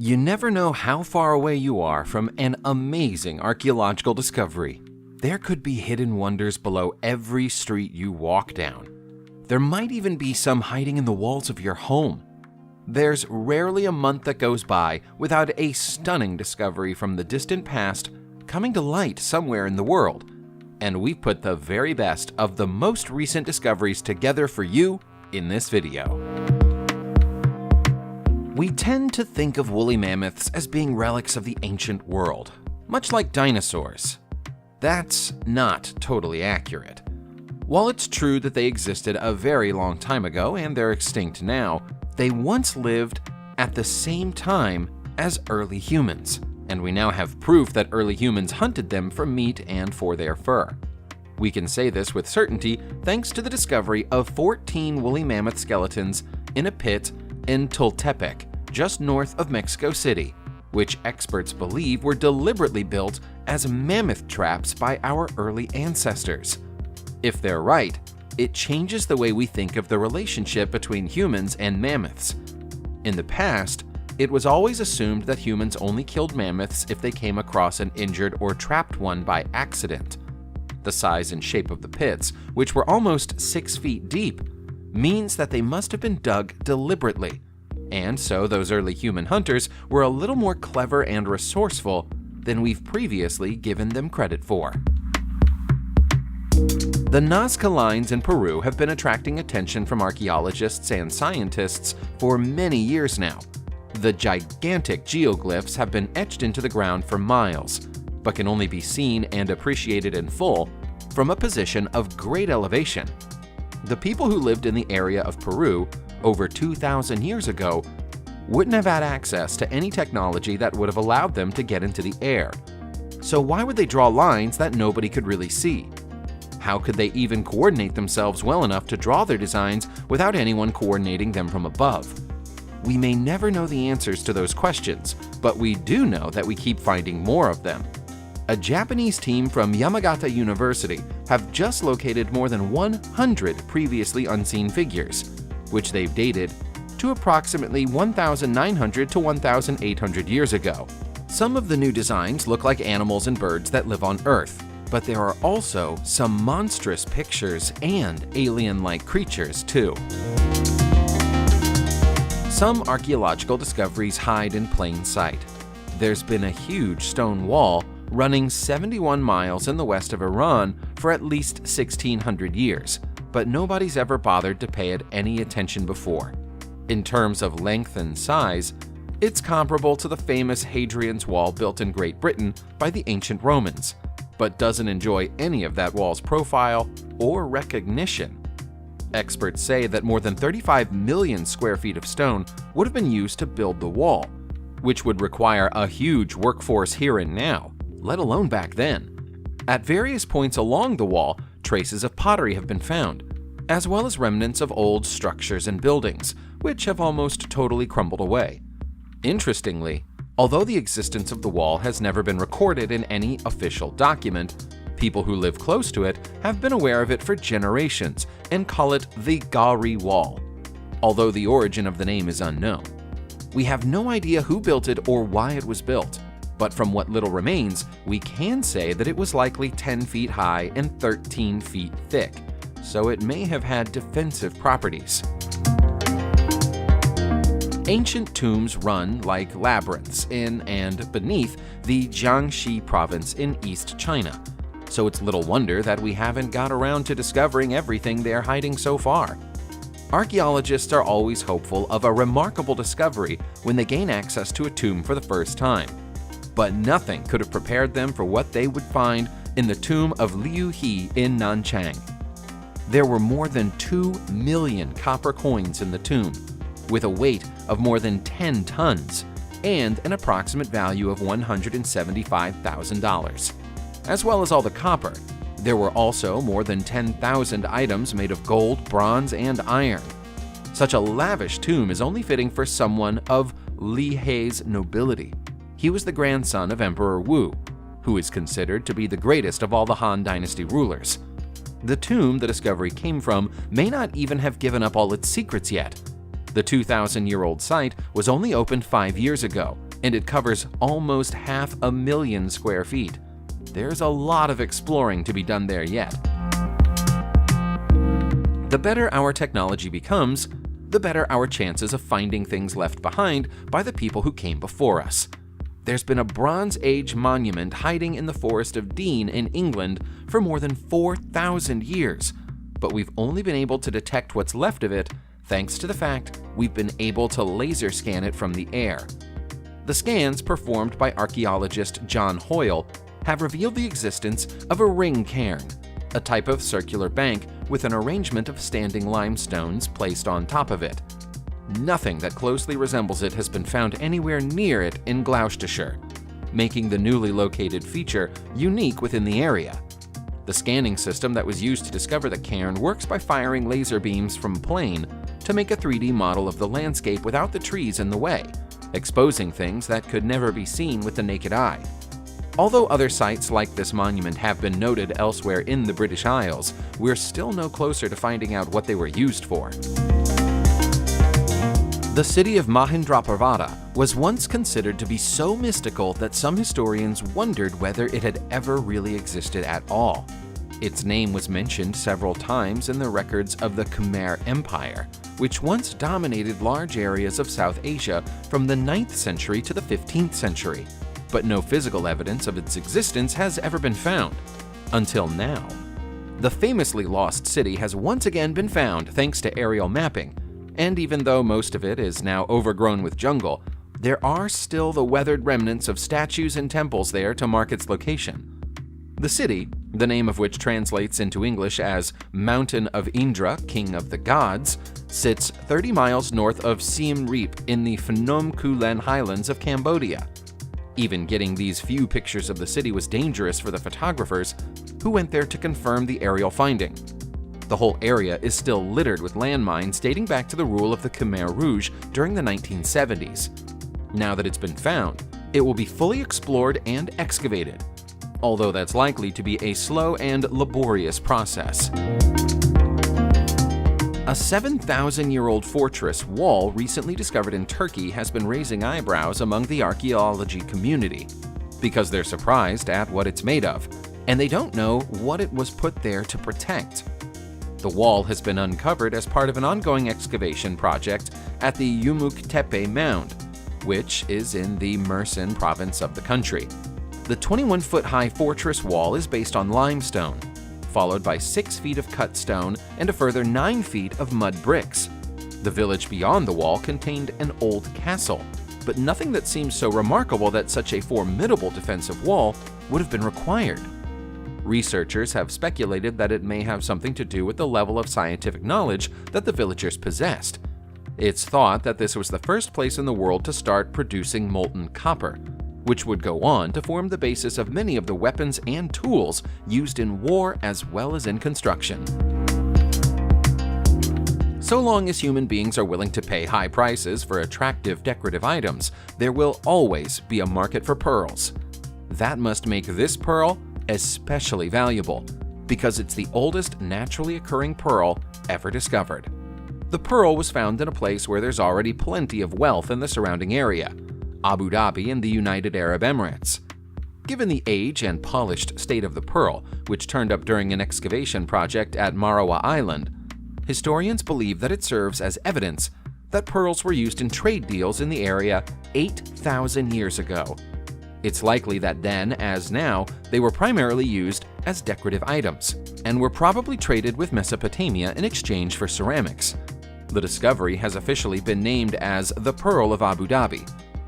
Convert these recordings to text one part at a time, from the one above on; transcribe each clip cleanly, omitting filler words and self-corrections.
You never know how far away you are from an amazing archaeological discovery. There could be hidden wonders below every street you walk down. There might even be some hiding in the walls of your home. There's rarely a month that goes by without a stunning discovery from the distant past coming to light somewhere in the world. And we've put the very best of the most recent discoveries together for you in this video. We tend to think of woolly mammoths as being relics of the ancient world, much like dinosaurs. That's not totally accurate. While it's true that they existed a very long time ago and they're extinct now, they once lived at the same time as early humans, and we now have proof that early humans hunted them for meat and for their fur. We can say this with certainty thanks to the discovery of 14 woolly mammoth skeletons in a pit in Tultepec, just north of Mexico City, which experts believe were deliberately built as mammoth traps by our early ancestors. If they're right, it changes the way we think of the relationship between humans and mammoths. In the past, it was always assumed that humans only killed mammoths if they came across an injured or trapped one by accident. The size and shape of the pits, which were almost 6 feet deep, means that they must have been dug deliberately, and so those early human hunters were a little more clever and resourceful than we've previously given them credit for. The Nazca lines in Peru have been attracting attention from archaeologists and scientists for many years now. The gigantic geoglyphs have been etched into the ground for miles, but can only be seen and appreciated in full from a position of great elevation. The people who lived in the area of Peru over 2,000 years ago wouldn't have had access to any technology that would have allowed them to get into the air. So why would they draw lines that nobody could really see? How could they even coordinate themselves well enough to draw their designs without anyone coordinating them from above? We may never know the answers to those questions, but we do know that we keep finding more of them. A Japanese team from Yamagata University have just located more than 100 previously unseen figures, which they've dated to approximately 1,900 to 1,800 years ago. Some of the new designs look like animals and birds that live on Earth, but there are also some monstrous pictures and alien-like creatures too. Some archaeological discoveries hide in plain sight. There's been a huge stone wall running 71 miles in the west of Iran for at least 1,600 years, but nobody's ever bothered to pay it any attention before. In terms of length and size, it's comparable to the famous Hadrian's Wall built in Great Britain by the ancient Romans, but doesn't enjoy any of that wall's profile or recognition. Experts say that more than 35 million square feet of stone would have been used to build the wall, which would require a huge workforce here and now, let alone back then. At various points along the wall, traces of pottery have been found, as well as remnants of old structures and buildings, which have almost totally crumbled away. Interestingly, although the existence of the wall has never been recorded in any official document, people who live close to it have been aware of it for generations and call it the Gari Wall, although the origin of the name is unknown. We have no idea who built it or why it was built, but from what little remains, we can say that it was likely 10 feet high and 13 feet thick, so it may have had defensive properties. Ancient tombs run like labyrinths in and beneath the Jiangxi province in East China, so it's little wonder that we haven't got around to discovering everything they're hiding so far. Archaeologists are always hopeful of a remarkable discovery when they gain access to a tomb for the first time, but nothing could have prepared them for what they would find in the tomb of Liu He in Nanchang. There were more than 2 million copper coins in the tomb, with a weight of more than 10 tons and an approximate value of $175,000. As well as all the copper, there were also more than 10,000 items made of gold, bronze, and iron. Such a lavish tomb is only fitting for someone of Li Hei's nobility. He was the grandson of Emperor Wu, who is considered to be the greatest of all the Han Dynasty rulers. The tomb the discovery came from may not even have given up all its secrets yet. The 2,000-year-old site was only opened 5 years ago, and it covers almost 500,000 square feet. There's a lot of exploring to be done there yet. The better our technology becomes, the better our chances of finding things left behind by the people who came before us. There's been a Bronze Age monument hiding in the Forest of Dean in England for more than 4,000 years, but we've only been able to detect what's left of it thanks to the fact we've been able to laser scan it from the air. The scans performed by archaeologist John Hoyle have revealed the existence of a ring cairn, a type of circular bank with an arrangement of standing limestones placed on top of it. Nothing that closely resembles it has been found anywhere near it in Gloucestershire, making the newly located feature unique within the area. The scanning system that was used to discover the cairn works by firing laser beams from a plane to make a 3D model of the landscape without the trees in the way, exposing things that could never be seen with the naked eye. Although other sites like this monument have been noted elsewhere in the British Isles, we're still no closer to finding out what they were used for. The city of Mahendraparvata was once considered to be so mystical that some historians wondered whether it had ever really existed at all. Its name was mentioned several times in the records of the Khmer Empire, which once dominated large areas of South Asia from the 9th century to the 15th century. But no physical evidence of its existence has ever been found, until now. The famously lost city has once again been found thanks to aerial mapping, and even though most of it is now overgrown with jungle, there are still the weathered remnants of statues and temples there to mark its location. The city, the name of which translates into English as Mountain of Indra, King of the Gods, sits 30 miles north of Siem Reap in the Phnom Kulen Highlands of Cambodia. Even getting these few pictures of the city was dangerous for the photographers who went there to confirm the aerial finding. The whole area is still littered with landmines dating back to the rule of the Khmer Rouge during the 1970s. Now that it's been found, it will be fully explored and excavated, although that's likely to be a slow and laborious process. A 7,000-year-old fortress wall recently discovered in Turkey has been raising eyebrows among the archaeology community because they're surprised at what it's made of, and they don't know what it was put there to protect. The wall has been uncovered as part of an ongoing excavation project at the Yumuk Tepe Mound, which is in the Mersin province of the country. The 21-foot-high fortress wall is based on limestone, followed by 6 feet of cut stone and a further 9 feet of mud bricks. The village beyond the wall contained an old castle, but nothing that seems so remarkable that such a formidable defensive wall would have been required. Researchers have speculated that it may have something to do with the level of scientific knowledge that the villagers possessed. It's thought that this was the first place in the world to start producing molten copper, which would go on to form the basis of many of the weapons and tools used in war as well as in construction. So long as human beings are willing to pay high prices for attractive decorative items, there will always be a market for pearls. That must make this pearl especially valuable, because it's the oldest naturally occurring pearl ever discovered. The pearl was found in a place where there's already plenty of wealth in the surrounding area, Abu Dhabi in the United Arab Emirates. Given the age and polished state of the pearl, which turned up during an excavation project at Marawa Island, historians believe that it serves as evidence that pearls were used in trade deals in the area 8,000 years ago. It's likely that then, as now, they were primarily used as decorative items, and were probably traded with Mesopotamia in exchange for ceramics. The discovery has officially been named as the Pearl of Abu Dhabi,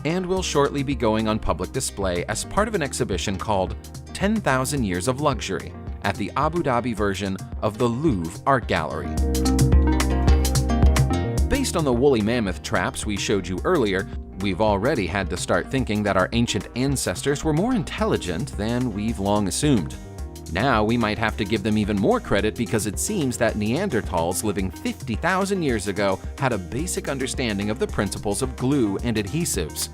and will shortly be going on public display as part of an exhibition called 10,000 Years of Luxury at the Abu Dhabi version of the Louvre Art Gallery. Based on the woolly mammoth traps we showed you earlier, we've already had to start thinking that our ancient ancestors were more intelligent than we've long assumed. Now we might have to give them even more credit because it seems that Neanderthals living 50,000 years ago had a basic understanding of the principles of glue and adhesives.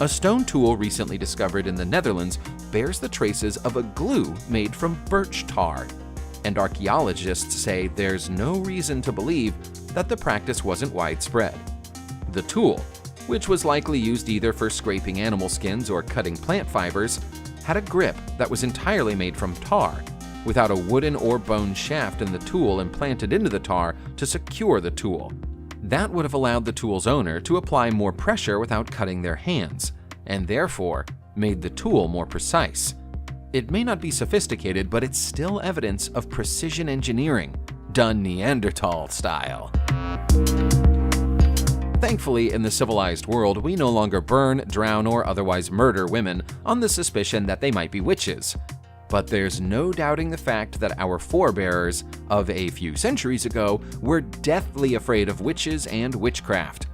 A stone tool recently discovered in the Netherlands bears the traces of a glue made from birch tar, and archaeologists say there's no reason to believe that the practice wasn't widespread. The tool, which was likely used either for scraping animal skins or cutting plant fibers, had a grip that was entirely made from tar, without a wooden or bone shaft in the tool implanted into the tar to secure the tool. That would have allowed the tool's owner to apply more pressure without cutting their hands, and therefore made the tool more precise. It may not be sophisticated, but it's still evidence of precision engineering, done Neanderthal style. Thankfully, in the civilized world, we no longer burn, drown, or otherwise murder women on the suspicion that they might be witches. But there's no doubting the fact that our forebears of a few centuries ago were deathly afraid of witches and witchcraft.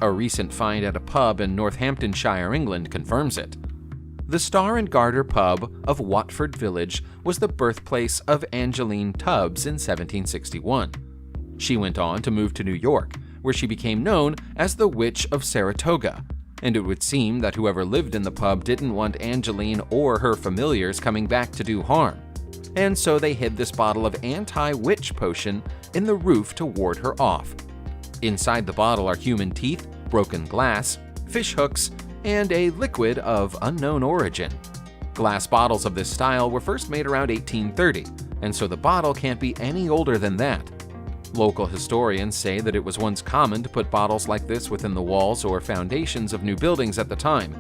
A recent find at a pub in Northamptonshire, England, confirms it. The Star and Garter pub of Watford Village was the birthplace of Angeline Tubbs in 1761. She went on to move to New York, where she became known as the Witch of Saratoga, and it would seem that whoever lived in the pub didn't want Angeline or her familiars coming back to do harm, and so they hid this bottle of anti-witch potion in the roof to ward her off. Inside the bottle are human teeth, broken glass, fish hooks, and a liquid of unknown origin. Glass bottles of this style were first made around 1830, and so the bottle can't be any older than that. Local historians say that it was once common to put bottles like this within the walls or foundations of new buildings at the time.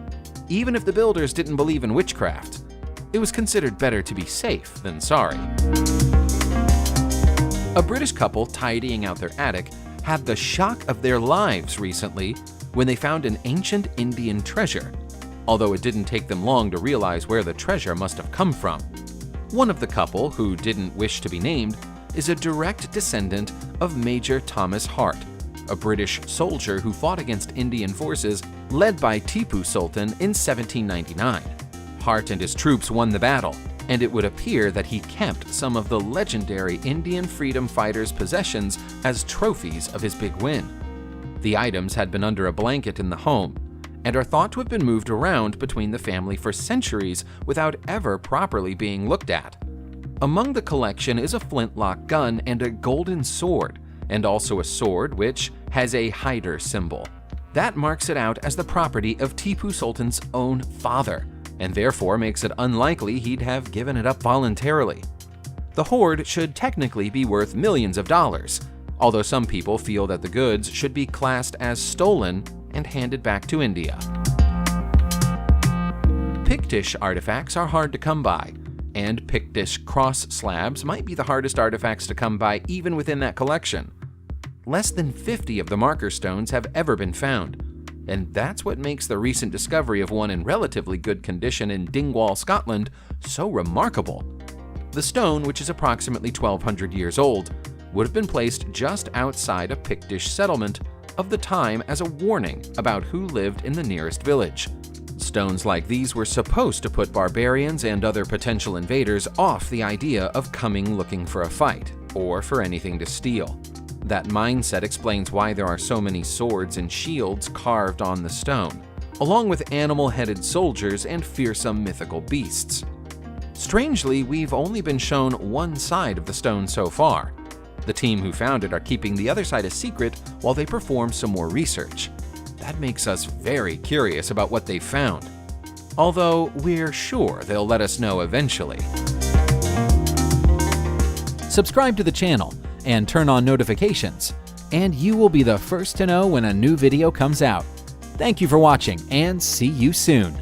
Even if the builders didn't believe in witchcraft, it was considered better to be safe than sorry. A British couple tidying out their attic had the shock of their lives recently when they found an ancient Indian treasure, although it didn't take them long to realize where the treasure must have come from. One of the couple, who didn't wish to be named, is a direct descendant of Major Thomas Hart, a British soldier who fought against Indian forces led by Tipu Sultan in 1799. Hart and his troops won the battle, and it would appear that he kept some of the legendary Indian freedom fighters' possessions as trophies of his big win. The items had been under a blanket in the home, and are thought to have been moved around between the family for centuries without ever properly being looked at. Among the collection is a flintlock gun and a golden sword, and also a sword which has a Hyder symbol. That marks it out as the property of Tipu Sultan's own father, and therefore makes it unlikely he'd have given it up voluntarily. The hoard should technically be worth millions of dollars, although some people feel that the goods should be classed as stolen and handed back to India. Pictish artifacts are hard to come by, and Pictish cross slabs might be the hardest artifacts to come by even within that collection. Less than 50 of the marker stones have ever been found, and that's what makes the recent discovery of one in relatively good condition in Dingwall, Scotland, so remarkable. The stone, which is approximately 1,200 years old, would have been placed just outside a Pictish settlement of the time as a warning about who lived in the nearest village. Stones like these were supposed to put barbarians and other potential invaders off the idea of coming looking for a fight, or for anything to steal. That mindset explains why there are so many swords and shields carved on the stone, along with animal-headed soldiers and fearsome mythical beasts. Strangely, we've only been shown one side of the stone so far. The team who found it are keeping the other side a secret while they perform some more research. That makes us very curious about what they found, although we're sure they'll let us know eventually. Subscribe to the channel and turn on notifications, and you will be the first to know when a new video comes out. Thank you for watching, and see you soon.